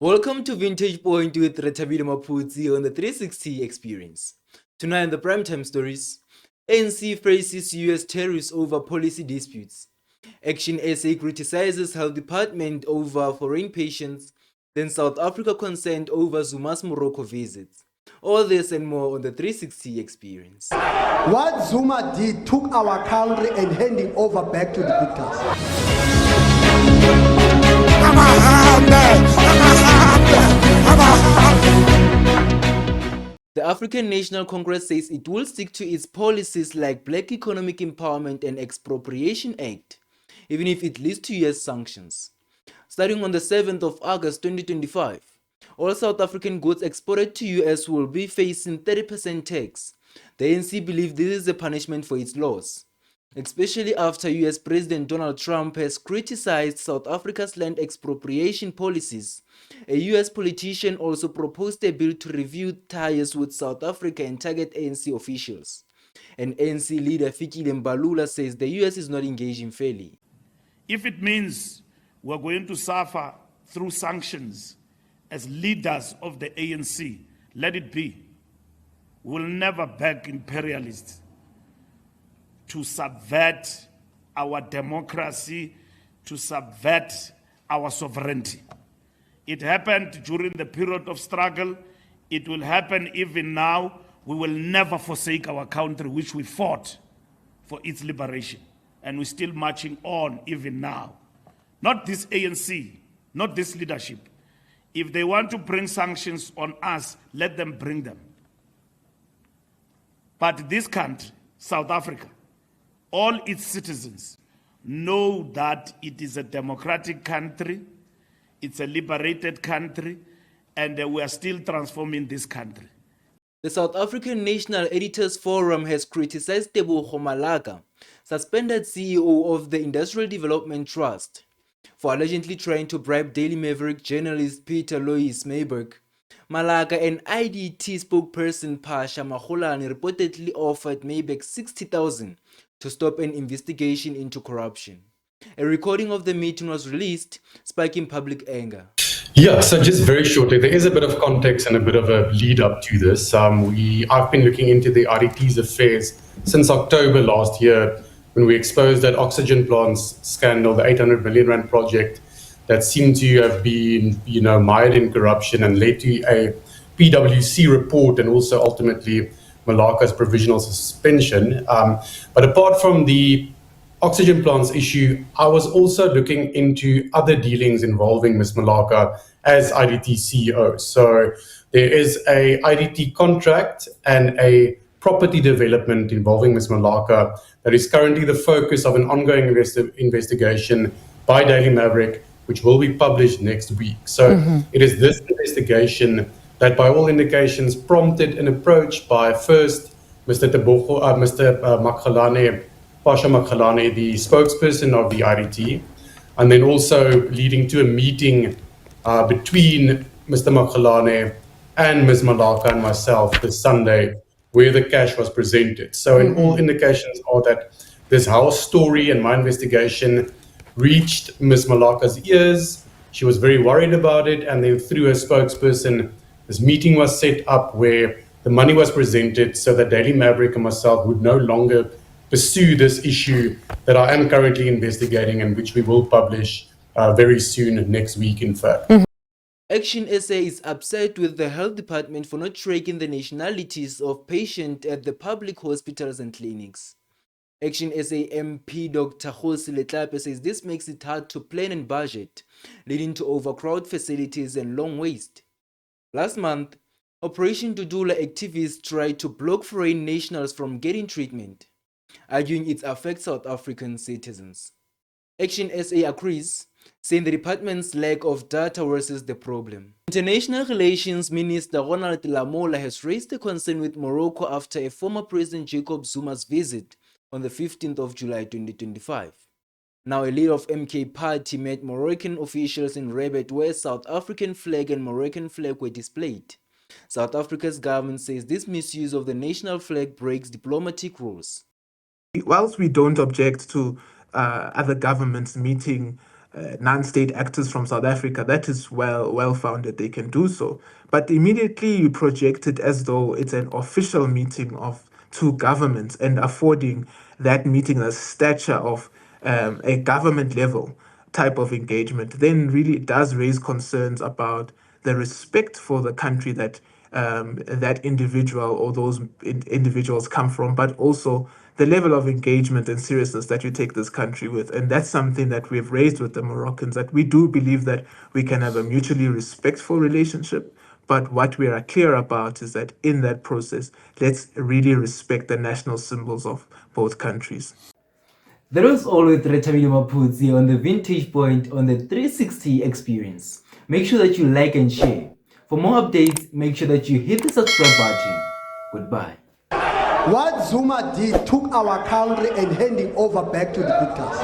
Welcome to Vintage Point with Retabile Maputsi on the 360 experience. Tonight in the primetime stories, ANC faces US tariffs over policy disputes. ActionSA criticizes Health Department over foreign patients. Then South Africa concerned over Zuma's Morocco visits. All this and more on the 360 experience. What Zuma did took our country and handing over back to the victors. The African National Congress says it will stick to its policies like Black Economic Empowerment and Expropriation Act, even if it leads to US sanctions. Starting on the 7th of August 2025, all South African goods exported to US will be facing 30% tax. The ANC believes this is a punishment for its laws, especially after US President Donald Trump has criticized South Africa's land expropriation policies. A US politician also proposed a bill to review ties with South Africa and target ANC officials. And ANC leader Fikile Mbalula says the US is not engaging fairly. If it means we're going to suffer through sanctions as leaders of the ANC, let it be. We'll never back imperialists to subvert our democracy, to subvert our sovereignty. It happened during the period of struggle. It will happen even now. We will never forsake our country, which we fought for its liberation. And we're still marching on even now. Not this ANC, not this leadership. If they want to bring sanctions on us, let them bring them. But this country, South Africa, all its citizens know that it is a democratic country, it's a liberated country, and we are still transforming this country. The South African National Editors Forum has criticized Tebogo Malaka, suspended CEO of the Industrial Development Trust, for allegedly trying to bribe Daily Maverick journalist Peter Lois Mayberg. Malaka and iDT spokesperson Pasha Magolane reportedly offered Mayberg 60,000 to stop an investigation into corruption. A recording of the meeting was released, sparking public anger. Yeah, so just very shortly, there is a bit of context and a bit of a lead up to this. I've been looking into the iDT's affairs since October last year, when we exposed that oxygen plants scandal, the 800 billion rand project that seemed to have been, mired in corruption and led to a PwC report and also ultimately Malaka's provisional suspension. But apart from the oxygen plants issue, I was also looking into other dealings involving Ms. Malaka as iDT CEO. So there is a iDT contract and a property development involving Ms. Malaka that is currently the focus of an ongoing investigation by Daily Maverick, which will be published next week. So it is this investigation that by all indications prompted an approach by first Mr. Magolane, Pasha Magolane, the spokesperson of the iDT, and then also leading to a meeting between Mr. Magolane and Ms. Malaka and myself this Sunday, where the cash was presented. So in all indications are that this whole story and my investigation reached Ms. Malaka's ears. She was very worried about it, and then through her spokesperson, this meeting was set up where the money was presented so that Daily Maverick and myself would no longer pursue this issue that I am currently investigating and which we will publish very soon, next week in fact. ActionSA is upset with the health department for not tracking the nationalities of patients at the public hospitals and clinics. ActionSA MP Dr. Kgosi Letlape says this makes it hard to plan and budget, leading to overcrowded facilities and long waits. Last month, Operation Dudula activists tried to block foreign nationals from getting treatment, arguing it affects South African citizens. ActionSA agrees, saying the department's lack of data worsens the problem. International Relations Minister Ronald Lamola has raised a concern with Morocco after a former President Jacob Zuma's visit on the 15th of July 2025. Now, a leader of MK party met Moroccan officials in Rabat where South African flag and Moroccan flag were displayed. South Africa's government says this misuse of the national flag breaks diplomatic rules. Whilst we don't object to other governments meeting non-state actors from South Africa, that is well-founded, they can do so. But immediately you project it as though it's an official meeting of two governments and affording that meeting the stature of a government level type of engagement, then really it does raise concerns about the respect for the country that that individual or those individuals come from, but also the level of engagement and seriousness that you take this country with. And that's something that we've raised with the Moroccans, that we do believe that we can have a mutually respectful relationship. But what we are clear about is that in that process, let's really respect the national symbols of both countries. That was all with Retabile Maputsi on the Vintage Point on the 360 experience. Make sure that you like and share. For more updates, make sure that you hit the subscribe button. Goodbye. What Zuma did took our country and handing over back to the victors.